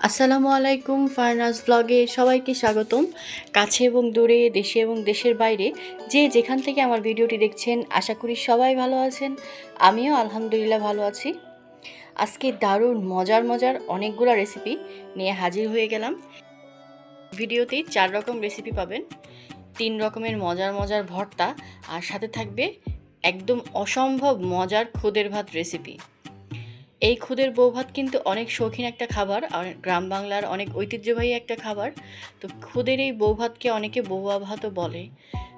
আসসালামু আলাইকুম, ফারনাজ ব্লগে সবাইকে স্বাগতম। কাছে এবং দূরে, দেশে এবং দেশের বাইরে যে যেখান থেকে আমার ভিডিওটি দেখছেন, আশা করি সবাই ভালো আছেন। আমিও আলহামদুলিল্লাহ ভালো আছি। আজকে দারুণ মজার মজার অনেকগুলো রেসিপি নিয়ে হাজির হয়ে গেলাম। ভিডিওতে 4 রকম রেসিপি পাবেন, 3 রকমের মজার মজার ভর্তা, আর সাথে থাকবে একদম অসম্ভব মজার খুদের ভাত রেসিপি। এই খুদের বউ ভাত কিন্তু অনেক শৌখিন একটা খাবার, আর গ্রাম বাংলার অনেক ঐতিহ্যবাহী একটা খাবার। তো খুদের এই বউ ভাতকে অনেকে বউয়া ভাতও বলে।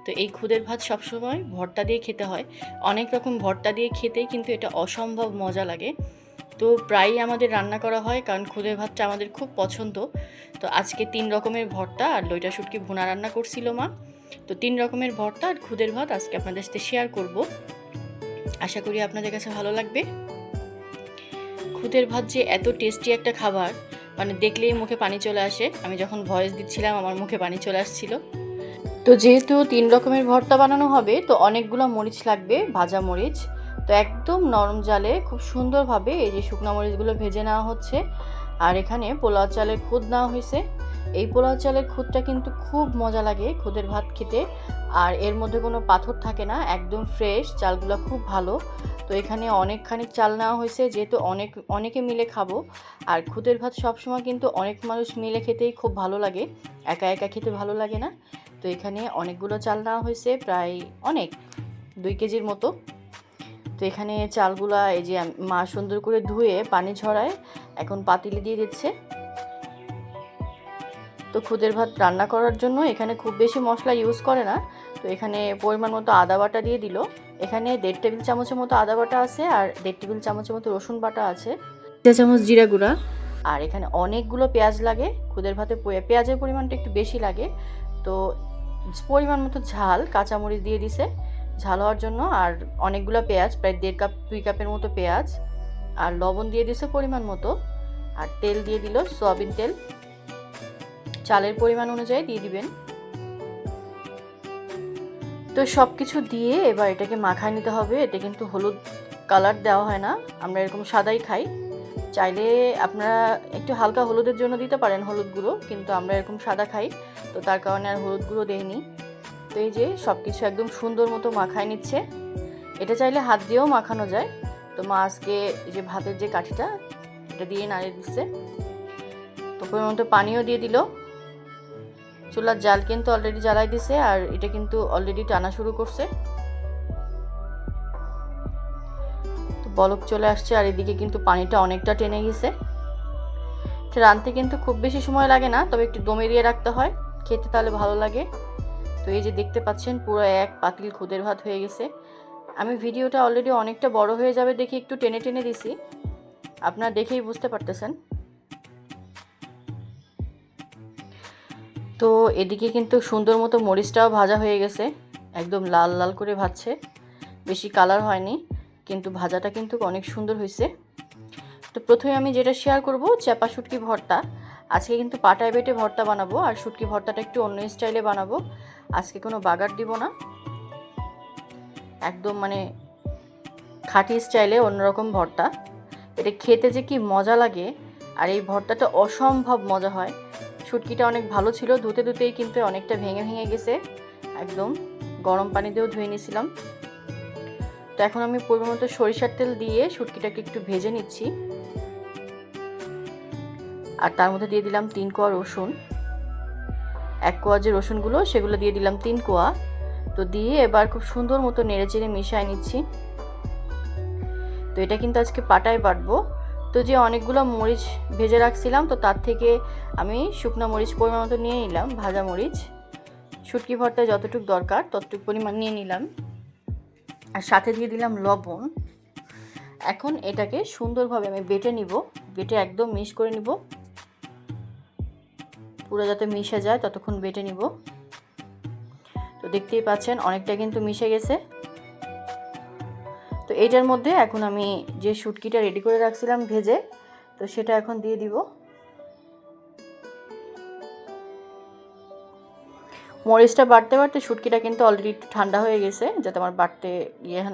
তো এই খুদের ভাত সবসময় ভর্তা দিয়ে খেতে হয়। অনেক রকম ভর্তা দিয়ে খেতেই কিন্তু এটা অসম্ভব মজা লাগে। তো প্রায়ই আমাদের রান্না করা হয়, কারণ খুদের ভাতটা আমাদের খুব পছন্দ। তো আজকে 3 রকমের ভর্তা আর লইটা শুটকি ভুনা রান্না করছিল মা। তো 3 রকমের ভর্তা আর খুদের ভাত আজকে আপনাদের সাথে শেয়ার করব। আশা করি আপনাদের কাছে ভালো লাগবে। খুদের ভাত যে এত টেস্টি একটা খাবার, মানে দেখলেই মুখে পানি চলে আসে। আমি যখন ভয়েস দিচ্ছিলাম আমার মুখে পানি চলে আসছিল। তো যেহেতু 3 রকমের ভর্তা বানানো হবে, তো অনেকগুলো মরিচ লাগবে, ভাজা মরিচ। তো একদম নরম জালে খুব সুন্দরভাবে এই যে শুকনো মরিচগুলো ভেজে নেওয়া হচ্ছে। আর এখানে পোলাও চালের খুদ নেওয়া হয়েছে। এই পোলাও চালের খুদটা কিন্তু খুব মজা লাগে খুদের ভাত খেতে। আর এর মধ্যে কোনো পাথর থাকে না, একদম ফ্রেশ, চালগুলো খুব ভালো। তো এখানে অনেকখানি চাল নেওয়া হয়েছে, যেহেতু অনেকে মিলে খাবো। আর খুদের ভাত সবসময় কিন্তু অনেক মানুষ মিলে খেতেই খুব ভালো লাগে, একা একা খেতে ভালো লাগে না। তো এখানে অনেকগুলো চাল নেওয়া হয়েছে, প্রায় অনেক 2 কেজির মতো। তো এখানে চালগুলা এই যে মা সুন্দর করে ধুয়ে পানি ঝরায় এখন পাতিলে দিয়ে দিচ্ছে। তো খুদের ভাত রান্না করার জন্য এখানে খুব বেশি মশলা ইউজ করে না। তো এখানে পরিমাণ মতো আদা বাটা দিয়ে দিল। এখানে 1.5 টেবিল চামচের মতো আদা বাটা আছে, আর 1.5 টেবিল চামচের মতো রসুন বাটা আছে, 1 চামচ জিরা গুঁড়া। আর এখানে অনেকগুলো পেঁয়াজ লাগে খুদের ভাতে, পেঁয়াজের পরিমাণটা একটু বেশি লাগে। তো পরিমাণ মতো ঝাল, কাঁচামরিচ দিয়ে দিছে ঝাল হওয়ার জন্য। আর অনেকগুলো পেঁয়াজ, প্রায় 1.5 কাপ 2 কাপের মতো পেঁয়াজ। আর লবণ দিয়ে দিছে পরিমাণ মতো। আর তেল দিয়ে দিল, সয়াবিন তেল, চালের পরিমাণ অনুযায়ী দিয়ে দিবেন। তো সব কিছু দিয়ে এবার এটাকে মাখায় নিতে হবে। এতে কিন্তু হলুদ কালার দেওয়া হয় না, আমরা এরকম সাদাই খাই। চাইলে আপনারা একটু হালকা হলুদের জন্য দিতে পারেন হলুদ গুঁড়ো, কিন্তু আমরা এরকম সাদা খাই, তো তার কারণে আর হলুদ গুঁড়ো দেইনি। তো এই যে সব কিছু একদম সুন্দর মতো মাখায় নিচ্ছে। এটা চাইলে হাত দিয়েও মাখানো যায়। তো মা আজকে এই যে ভাতের যে কাঠিটা, এটা দিয়ে নাড়িয়ে দিচ্ছে। তো পরিমাণ মতো পানিও দিয়ে দিল। চুলার জাল কিন্তু অলরেডি জ্বালাই দিছে, আর এটা কিন্তু অলরেডি টানা শুরু করছে। তো বলক চলে আসছে, আর এদিকে কিন্তু পানিটা অনেকটা টেনে গেছে। এটা রাঁধতে কিন্তু খুব বেশি সময় লাগে না, তবে একটু দমে দিয়ে রাখতে হয়, খেতে তাহলে ভালো লাগে। তো এই যে দেখতে পাচ্ছেন পুরো এক পাতিল খুদের ভাত হয়ে গেছে। আমি ভিডিওটা অলরেডি অনেকটা বড় হয়ে যাবে দেখি একটু টেনে টেনে দিছি, আপনারা দেখেই বুঝতে পারতেছেন। তো এদিকে কিন্তু সুন্দর মতো মরিচটাও ভাজা হয়ে গেছে, একদম লাল লাল করে ভাজছে, বেশি কালার হয়নি, কিন্তু ভাজাটা কিন্তু অনেক সুন্দর হয়েছে। তো প্রথমে আমি যেটা শেয়ার করব, চাপা শুটকি ভর্তা। আজকে কিন্তু পাটায় বেটে ভর্তা বানাবো, আর শুটকি ভর্তাটা একটু অন্য স্টাইলে বানাবো। আজকে কোনো বাগার দিব না, একদম মানে খাঁটি স্টাইলে অন্যরকম ভর্তা। এটা খেতে যে কি মজা লাগে, আর এই ভর্তাটা অসম্ভব মজা হয়। শুটকিটা অনেক ভালো ছিল, ধুতে ধুতেই কিন্তু অনেকটা ভেঙে ভেঙে গেছে, একদম গরম পানি দিয়েও ধুয়ে নিয়েছিলাম। তো এখন আমি পরিমাণ মতো সরিষার তেল দিয়ে শুটকিটাকে একটু ভেজে নিচ্ছি। আর তার মধ্যে দিয়ে দিলাম 3 কোয়া রসুন। 1 কোয়া যে রসুনগুলো, সেগুলো দিয়ে দিলাম 3 কোয়া। তো দিয়ে এবার খুব সুন্দর মতো নেড়ে চেড়ে মিশিয়ে নিচ্ছি। তো এটা কিন্তু আজকে পাটায় বাটবো। তো যে অনেকগুলো মরিচ ভেজে রাখছিলাম, তো তার থেকে আমি শুকনো মরিচ পরিমাণ মতো নিয়ে নিলাম, ভাজা মরিচ। শুটকি ভর্তায় যতটুকু দরকার ততটুকু পরিমাণ নিয়ে নিলাম, আর সাথে দিয়ে দিলাম লবণ। এখন এটাকে সুন্দরভাবে আমি বেটে নিব, বেটে একদম মিক্স করে নিব, পুরো যাতে মিশে যায় ততক্ষণ বেটে নিব। তো দেখতেই পাচ্ছেন অনেকটা কিন্তু মিশে গেছে। তো এইটার মধ্যে এখন আমি যে শুটকিটা রেডি করে রাখছিলাম ভেজে, তো সেটা এখন দিয়ে দিব। মরিচটা বাটতে বাটতে শুটকিটা কিন্তু অলরেডি একটু ঠান্ডা হয়ে গেছে, যাতে আমার বাটতে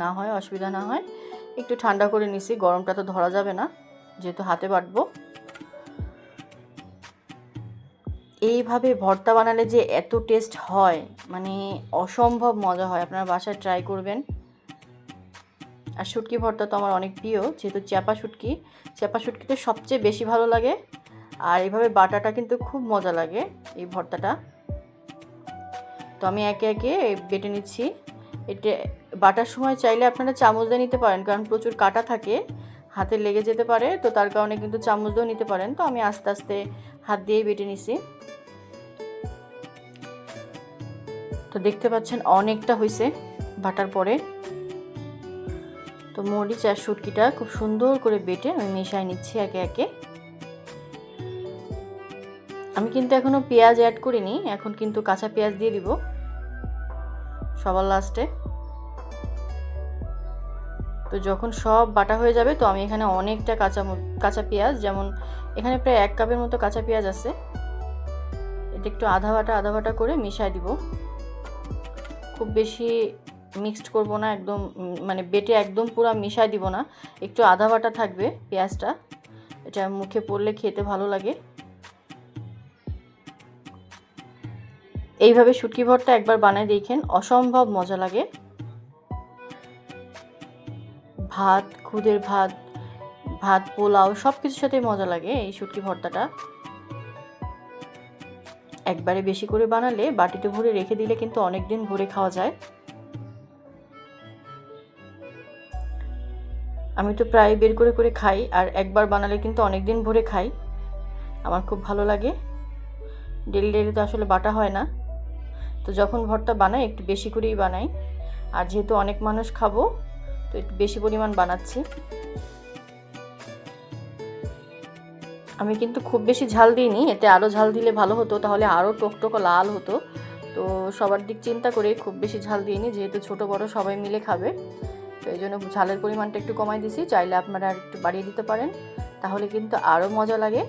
না হয়, অসুবিধা না হয়। একটু ঠান্ডা করে নিছি, গরমটা তো ধরা যাবে না যেহেতু হাতে বাটবো। এইভাবে ভর্তা বানালে যে এত টেস্ট হয়, মানে অসম্ভব মজা হয়। আপনারা বাসায় ট্রাই করবেন। আর শুটকি ভর্তা তো আমার অনেক প্রিয়, যেহেতু চ্যাপা শুটকিতে সবচেয়ে বেশি ভালো লাগে। আর এইভাবে বাটাটা কিন্তু খুব মজা লাগে এই ভর্তাটা। তো আমি একে একে বেটে নিচ্ছি। এটা বাটার সময় চাইলে আপনারা চামচ দিয়ে নিতে পারেন, কারণ প্রচুর কাটা থাকে, হাতে লেগে যেতে পারে। তো তার কারণে কিন্তু চামচ দিয়েও নিতে পারেন। তো আমি আস্তে আস্তে হাত দিয়েই বেটে নিছি। তো দেখতে পাচ্ছেন অনেকটা হয়েছে বাটার পরে। তো মরিচ আর শুটকিটা খুব সুন্দর করে বেটে আমি মিশাই নিচ্ছি একে একে। আমি কিন্তু এখনো পেঁয়াজ অ্যাড করিনি, এখন কিন্তু কাঁচা পেঁয়াজ দিয়ে দিব সবার লাস্টে। তো যখন সব বাটা হয়ে যাবে, তো আমি এখানে অনেকটা কাঁচা পেঁয়াজ, যেমন এখানে প্রায় 1 কাপের মতো কাঁচা পেঁয়াজ আছে, এটা একটু আধা বাটা করে মিশাই দিব। খুব বেশি মিক্সড করব না, একদম মানে বেটে একদম পুরো মিশাই দিব না, একটু আধা বাটা থাকবে পেঁয়াজটা। এটা মুখে পড়লে খেতে ভালো লাগে। এইভাবে শুটকি ভর্তা একবার বানায় দেখেন, অসম্ভব মজা লাগে। ভাত, খুদের ভাত পোলাও সব কিছুর সাথে মজা লাগে এই শুটকি ভর্তাটা। একবারে বেশি করে বানালে বাটিতে ভরে রেখে দিলে কিন্তু অনেক দিন ভরে খাওয়া যায়। আমি তো প্রায় বের করে খাই, আর একবার বানালে কিন্তু অনেক দিন ভরে খাই। আমার খুব ভালো লাগে। ডেলি তো আসলে বাটা হয় না, তো যখন ভর্তা বানাই একটু বেশি করেই বানাই। আর যেহেতু অনেক মানুষ খাবো, তো একটু বেশি পরিমাণ বানাচ্ছি। আমি কিন্তু খুব বেশি ঝাল দিইনি, এতে আরও ঝাল দিলে ভালো হতো, তাহলে আরও টকটকে লাল হতো। তো সবার দিক চিন্তা করে খুব বেশি ঝাল দিইনি, যেহেতু ছোট বড় সবাই মিলে খাবে। তো এই জন্য ঝালের পরিমাণটা একটু কমাই দিছি। চাইলে আপনারা আর একটু বাড়িয়ে দিতে পারেন, তাহলে কিন্তু আরও মজা লাগে।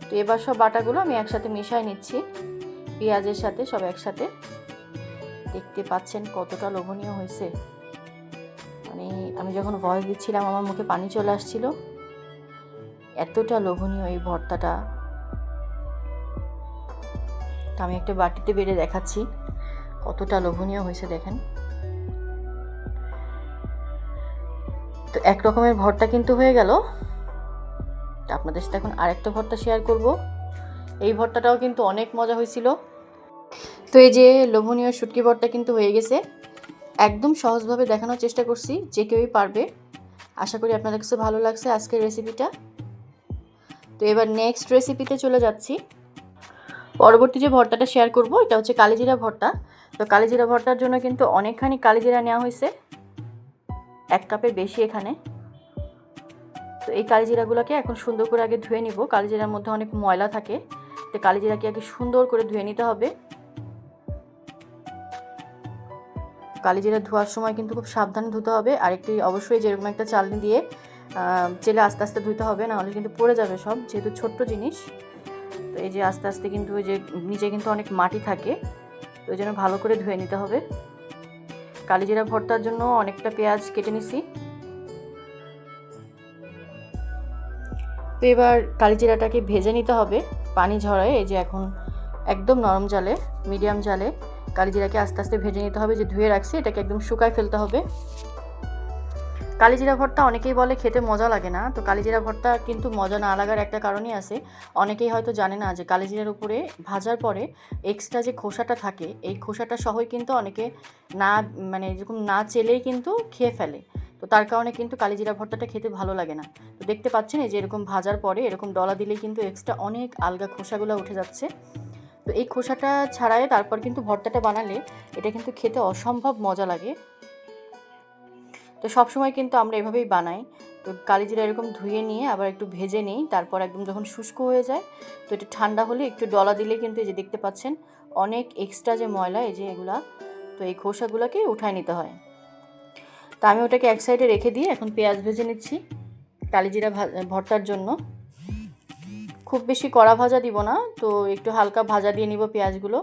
তো এবার সব বাটাগুলো আমি একসাথে মিশাই নিচ্ছি পেঁয়াজের সাথে, সব একসাথে। দেখতে পাচ্ছেন কতটা লোভনীয় হয়েছে। মানে আমি যখন ভয়েস দিচ্ছিলাম আমার মুখে পানি চলে আসছিল, এতটা লোভনীয় এই ভর্তাটা। তো আমি একটা বাটিতে বেড়ে দেখাচ্ছি কতটা লোভনীয় হয়েছে, দেখেন। তো এক রকমের ভর্তা কিন্তু হয়ে গেল। আপনাদের সাথে এখন আরেকটা ভর্তা শেয়ার করব। এই ভর্তাটাও কিন্তু অনেক মজা হয়েছিল। তো এই যে লোভনীয় শুটকি ভর্তা কিন্তু হয়ে গেছে। একদম সহজভাবে দেখানোর চেষ্টা করছি, যে কেউই পারবে। আশা করি আপনাদের কাছে ভালো লাগছে আজকের রেসিপিটা। তো এবার নেক্সট রেসিপিতে চলে যাচ্ছি। পরবর্তী যে ভর্তাটা শেয়ার করব এটা হচ্ছে কালিজিরা ভর্তা। তো কালিজিরা ভর্তার জন্য কিন্তু অনেকখানি কালিজিরা নেওয়া হয়েছে, 1 কাপের বেশি এখানে। তো এই কালিজিরাগুলোকে এখন সুন্দর করে আগে ধুয়ে নিব। কালিজিরার মধ্যে অনেক ময়লা থাকে, তো কালিজিরাকে আগে সুন্দর করে ধুয়ে নিতে হবে। কালিজিরা ধোয়ার সময় কিন্তু খুব সাবধানে ধুতে হবে। আর একটি অবশ্যই যেরকম একটা চালনি দিয়ে চেলে আস্তে আস্তে ধুতে হবে, নাহলে কিন্তু পড়ে যাবে সব, যেহেতু ছোট্ট জিনিস। তো এই যে আস্তে আস্তে কিন্তু ওই যে নিচে কিন্তু অনেক মাটি থাকে, তো ওই জন্য ভালো করে ধুয়ে নিতে হবে। কালিজিরা ভর্তার জন্য অনেকটা পেঁয়াজ কেটে নিছি। তো এবার কালিজিরাটাকে ভেজে নিতে হবে পানি ঝরায়। এই যে এখন একদম নরম জালে, মিডিয়াম জালে কালিজিরাকে আস্তে আস্তে ভেজে নিতে হবে। যে ধুয়ে রাখছি এটাকে একদম শুকায় ফেলতে হবে। কালিজিরা ভর্তা অনেকেই বলে খেতে মজা লাগে না, তো কালিজিরা ভর্তা কিন্তু মজা না লাগার একটা কারণই আছে। অনেকেই হয়তো জানে না যে কালিজিরার উপরে ভাজার পরে এক্সট্রা যে খোসাটা থাকে, এই খোসাটা সহই কিন্তু অনেকে না মানে এরকম না চেলেই কিন্তু খেয়ে ফেলে। তো তার কারণে কিন্তু কালিজিরা ভর্তাটা খেতে ভালো লাগে না। তো দেখতে পাচ্ছেন এই যে এরকম ভাজার পরে এরকম ডলা দিলেই কিন্তু এক্সট্রা অনেক আলগা খোসাগুলো উঠে যাচ্ছে। তো এই খোসাটা ছাড়াই তারপর কিন্তু ভর্তাটা বানালে এটা কিন্তু খেতে অসম্ভব মজা লাগে। তো সবসময় কিন্তু আমরা এভাবেই বানাই। তো কালিজিরা এরকম ধুয়ে নিয়ে আবার একটু ভেজে নিই, তারপর একদম যখন শুষ্ক হয়ে যায়, তো এটা ঠান্ডা হলে একটু ডলা দিলে কিন্তু এই যে দেখতে পাচ্ছেন অনেক এক্সট্রা যে ময়লা, এই যে এগুলা, তো এই খোসাগুলোকে উঠায় নিতে হয়। তো আমি ওটাকে এক সাইডে রেখে দিয়ে এখন পেঁয়াজ ভেজে নিচ্ছি কালিজিরা ভর্তার জন্য। খুব বেশি কড়া ভাজা দিব না, তো একটু হালকা ভাজা দিয়ে নিব পেঁয়াজগুলো।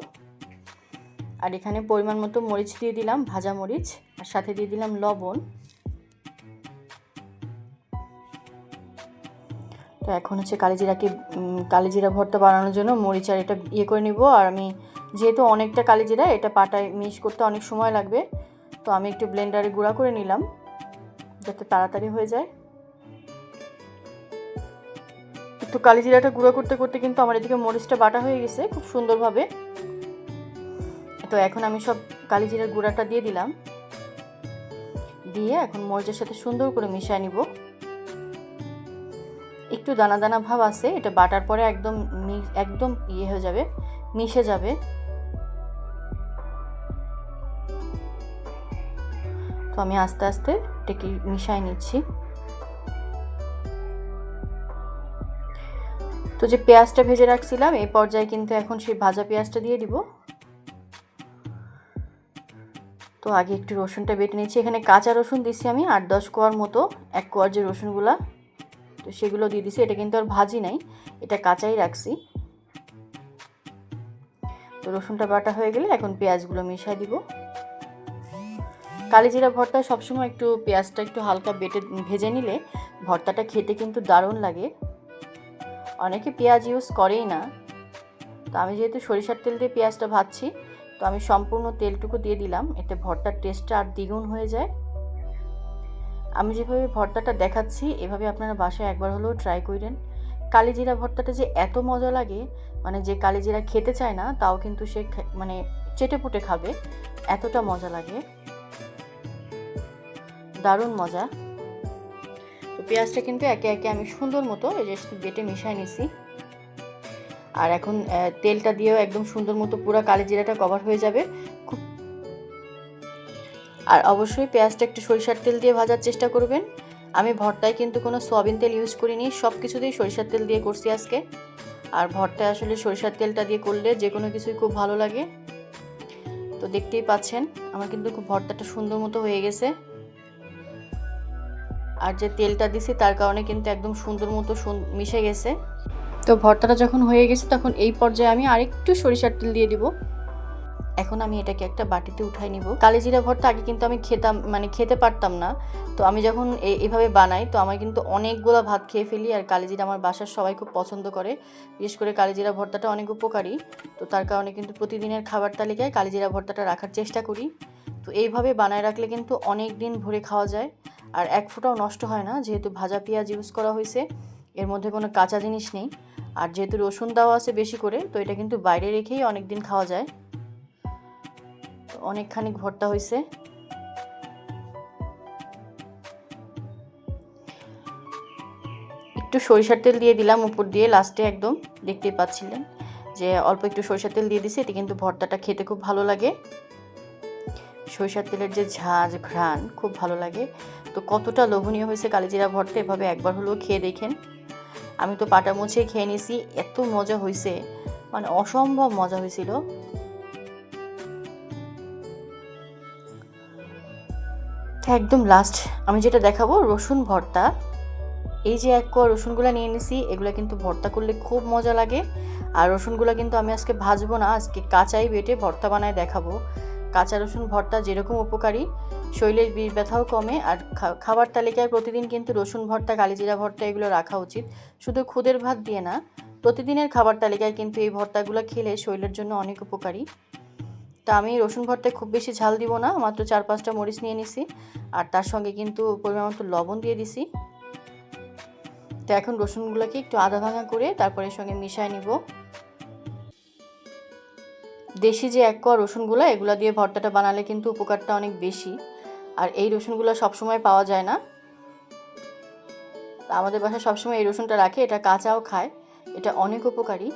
আর এখানে পরিমাণ মতো মরিচ দিয়ে দিলাম, ভাজা মরিচ, আর সাথে দিয়ে দিলাম লবণ। তো এখন হচ্ছে কালিজিরা ভর্তা বানানোর জন্য মরিচ আর এটা করে নিব। আর আমি যেহেতু অনেকটা কালিজিরা, এটা পাটায় মিক্স করতে অনেক সময় লাগবে, তো আমি একটু ব্লেন্ডারে গুঁড়া করে নিলাম যাতে তাড়াতাড়ি হয়ে যায়। একটু কালিজিরাটা গুঁড়া করতে করতে কিন্তু আমার এদিকে মরিচটা বাটা হয়ে গেছে খুব সুন্দরভাবে। তো এখন আমি সব কালিজিরার গুঁড়াটা দিয়ে দিলাম, দিয়ে এখন মরিচের সাথে সুন্দর করে মিশিয়ে নিব। একটু দানা দানা ভাব আছে, এটা বাটার পরে একদম হয়ে যাবে, মিশে যাবে। তো আমি আস্তে আস্তে এটাকে মিশিয়ে নিচ্ছি। তো যে পেঁয়াজটা ভেজে রাখছিলাম, এই পর্যায়ে কিন্তু এখন সেই ভাজা পেঁয়াজটা দিয়ে দিব। তো আগে একটু রসুনটা বেটে নিচ্ছি। এখানে কাঁচা রসুন দিচ্ছি আমি 8-10 কোয়ার মতো, 1 কোয়ার যে রসুনগুলা, তো সেগুলো দিয়ে দিছি। এটা কিন্তু আর ভাজি নাই, এটা কাঁচাই রাখছি। তো রসুনটা বাটা হয়ে গেলে এখন পেঁয়াজগুলো মিশিয়ে দিব। কালিজিরা ভর্তা সবসময় একটু পেঁয়াজটা একটু হালকা ভেজে নিলে ভর্তাটা খেতে কিন্তু দারুণ লাগে। অনেকে পেঁয়াজ ইউজ করেই না, তো আমি যেহেতু সরিষার তেল দিয়ে পেঁয়াজটা ভাজছি, তো আমি সম্পূর্ণ তেলটুকু দিয়ে দিলাম, এতে ভর্তার টেস্টটা আর দ্বিগুণ হয়ে যায়। আমি যেভাবে ভর্তাটা দেখাচ্ছি এভাবে আপনারা বাসায় একবার হলেও ট্রাই করেন। কালিজিরা ভর্তাটা যে এত মজা লাগে, মানে যে কালিজিরা খেতে চায় না তাও কিন্তু সে মানে চেটেপুটে খাবে, এতটা মজা লাগে, দারুণ মজা। তো পেঁয়াজটা কিন্তু একে একে আমি সুন্দর মতো এই যে বেটে মিশিয়ে নিছি। আর এখন তেলটা দিয়েও একদম সুন্দর মতো পুরো কালিজিরাটা কভার হয়ে যাবে। আর অবশ্যই পেঁয়াজটা একটু সরিষার তেল দিয়ে ভাজার চেষ্টা করবেন। আমি ভর্তায় কিন্তু কোনো সয়াবিন তেল ইউজ করিনি, সব কিছুতেই সরিষার তেল দিয়ে করছি আজকে। আর ভর্তায় আসলে সরিষার তেলটা দিয়ে করলে যে কোনো কিছুই খুব ভালো লাগে। তো দেখতেই পাচ্ছেন আমার কিন্তু খুব ভর্তাটা সুন্দর মতো হয়ে গেছে। আর যে তেলটা দিছি তার কারণে কিন্তু একদম সুন্দর মতো মিশে গেছে। তো ভর্তাটা যখন হয়ে গেছে তখন এই পর্যায়ে আমি আরেকটু সরিষার তেল দিয়ে দিব। এখন আমি এটাকে একটা বাটিতে উঠাই নিব। কালিজিরা ভর্তা আগে কিন্তু আমি খেতে পারতাম না, তো আমি যখন এইভাবে বানাই তো আমি কিন্তু অনেকগুলো ভাত খেয়ে ফেলি। আর কালিজিরা আমার বাসার সবাই খুব পছন্দ করে, বিশেষ করে কালিজিরা ভর্তাটা অনেক উপকারী, তো তার কারণে কিন্তু প্রতিদিনের খাবার তালিকায় কালিজিরা ভর্তাটা রাখার চেষ্টা করি। তো এইভাবে বানায় রাখলে কিন্তু অনেক দিন ভরে খাওয়া যায়, আর এক ফোঁটাও নষ্ট হয় না, যেহেতু ভাজা পেঁয়াজ ইউজ করা হয়েছে, এর মধ্যে কোনো কাঁচা জিনিস নেই। আর যেহেতু রসুন দেওয়া আছে বেশি করে, তো এটা কিন্তু বাইরে রেখেই অনেক দিন খাওয়া যায়। অনেকখানি ভর্তা হয়েছে। একটু সরিষার তেল দিয়ে দিলাম উপর দিয়ে লাস্টে, একদম দেখতেই পাচ্ছিলেন যে অল্প একটু সরিষার তেল দিয়ে দিছি। এতে কিন্তু ভর্তাটা খেতে খুব ভালো লাগে, সরিষার তেলের যে ঝাঁঝ ঘ্রাণ খুব ভালো লাগে। তো কতটা লোভনীয় হয়েছে কালিজিরা ভর্তা, এভাবে একবার হলেও খেয়ে দেখেন। আমি তো পাটা মুছে খেয়ে নিছি, এত মজা হয়েছে, মানে অসম্ভব মজা হয়েছিল। একদম লাস্ট আমি যেটা দেখাবো রসুন ভর্তা। এই যে 1 কোয়া রসুনগুলো নিয়ে নিছি, এগুলো কিন্তু ভর্তা করলে খুব মজা লাগে। আর রসুনগুলো কিন্তু আমি আজকে ভাজবো না, আজকে কাঁচাই বেটে ভর্তা বানায় দেখাবো। কাঁচা রসুন ভর্তা যেরকম উপকারী, শরীরের বিষ ব্যথাও কমে। আর খাবার তালিকায় প্রতিদিন কিন্তু রসুন ভর্তা, কালিজিরা ভর্তা এগুলো রাখা উচিত, শুধু খুদের ভাত দিয়ে না। প্রতিদিনের খাবার তালিকায় কিন্তু এই ভর্তাগুলো খেলে শরীরের জন্য অনেক উপকারী। তা আমি রসুন ভর্তায় খুব বেশি ঝাল দিব না, মাত্র 4-5টা মরিচ নিয়ে নিছি, আর তার সঙ্গে কিন্তু পরিমাণ মতো লবণ দিয়ে দিছি। তো এখন রসুনগুলোকে একটু আধা ভাঙা করে তারপরে এর সঙ্গে মিশিয়ে নিব। দেশি যে 1 কোয়া রসুনগুলো, এগুলো দিয়ে ভর্তাটা বানালে কিন্তু উপকারটা অনেক বেশি। আর এই রসুনগুলো সবসময় পাওয়া যায় না, আমাদের বাসায় সবসময় এই রসুনটা রাখে, এটা কাঁচাও খায়, এটা অনেক উপকারী।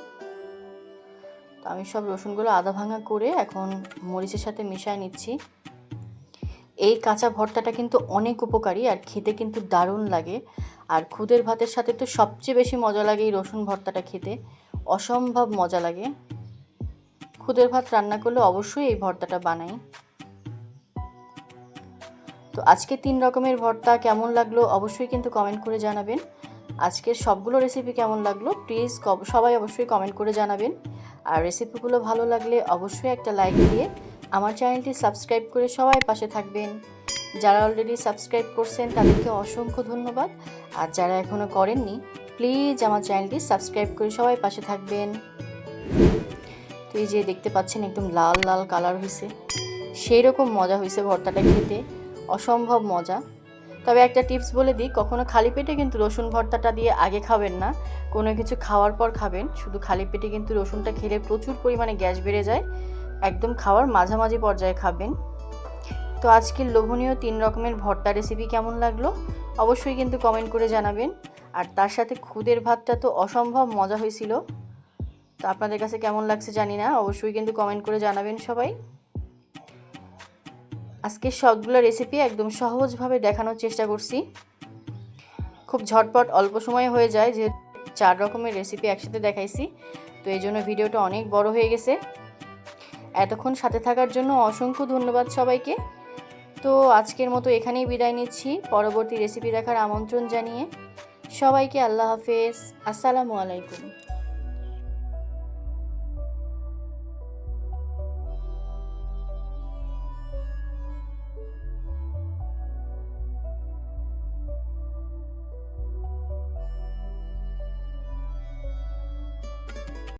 তো আমি সব রসুনগুলো আধা ভাঙা করে এখন মরিচের সাথে মিশিয়ে নিচ্ছি। এই কাঁচা ভর্তাটা কিন্তু অনেক উপকারী আর খেতে কিন্তু দারুণ লাগে। আর খুদের ভাতের সাথে তো সবচেয়ে বেশি মজা লাগে এই রসুন ভর্তাটা খেতে, অসম্ভব মজা লাগে। খুদের ভাত রান্না করলে অবশ্যই এই ভর্তাটা বানাই। তো আজকে 3 রকমের ভর্তা কেমন লাগলো অবশ্যই কিন্তু কমেন্ট করে জানাবেন। আজকের সবগুলো রেসিপি কেমন লাগলো প্লিজ সবাই অবশ্যই কমেন্ট করে জানাবেন। আর রেসিপিগুলো ভালো লাগলে অবশ্যই একটা লাইক দিয়ে আমার চ্যানেলটি সাবস্ক্রাইব করে সবাই পাশে থাকবেন। যারা অলরেডি সাবস্ক্রাইব করছেন তাদেরকে অসংখ্য ধন্যবাদ, আর যারা এখনও করেননি প্লিজ আমার চ্যানেলটি সাবস্ক্রাইব করে সবাই পাশে থাকবেন। তো এই যে দেখতে পাচ্ছেন একদম লাল লাল কালার হয়েছে, সেই রকম মজা হয়েছে ভর্তাটা খেতে, অসম্ভব মজা। তবে একটা টিপস বলে দিই, কখনো খালি পেটে কিন্তু রসুন ভর্তাটা দিয়ে আগে খাবেন না, কোনো কিছু খাওয়ার পর খাবেন। শুধু খালি পেটে কিন্তু রসুনটা খেলে প্রচুর পরিমাণে গ্যাস বেড়ে যায়, একদম খাওয়ার মাঝামাঝি পর্যায়ে খাবেন। তো আজকের লোভনীয় 3 রকমের ভর্তা রেসিপি কেমন লাগলো অবশ্যই কিন্তু কমেন্ট করে জানাবেন। আর তার সাথে খুদের ভাতটা তো অসম্ভব মজা হয়েছিল। তো আপনাদের কাছে কেমন লাগছে জানি না, অবশ্যই কিন্তু কমেন্ট করে জানাবেন সবাই। আজকে সবগুলো রেসিপি একদম সহজভাবে দেখানোর চেষ্টা করছি, খুব ঝটপট অল্প সময়ে হয়ে যায়, যে 4 রকমের রেসিপি একসাথে দেখাইছি। তো এই জন্য ভিডিওটা অনেক বড় হয়ে গেছে। এতক্ষণ সাথে থাকার জন্য অসংখ্য ধন্যবাদ সবাইকে। তো আজকের মতো এখানেই বিদায় নিচ্ছি, পরবর্তী রেসিপি দেখার আমন্ত্রণ জানিয়ে। সবাইকে আল্লাহ হাফেজ, আসসালামু আলাইকুম।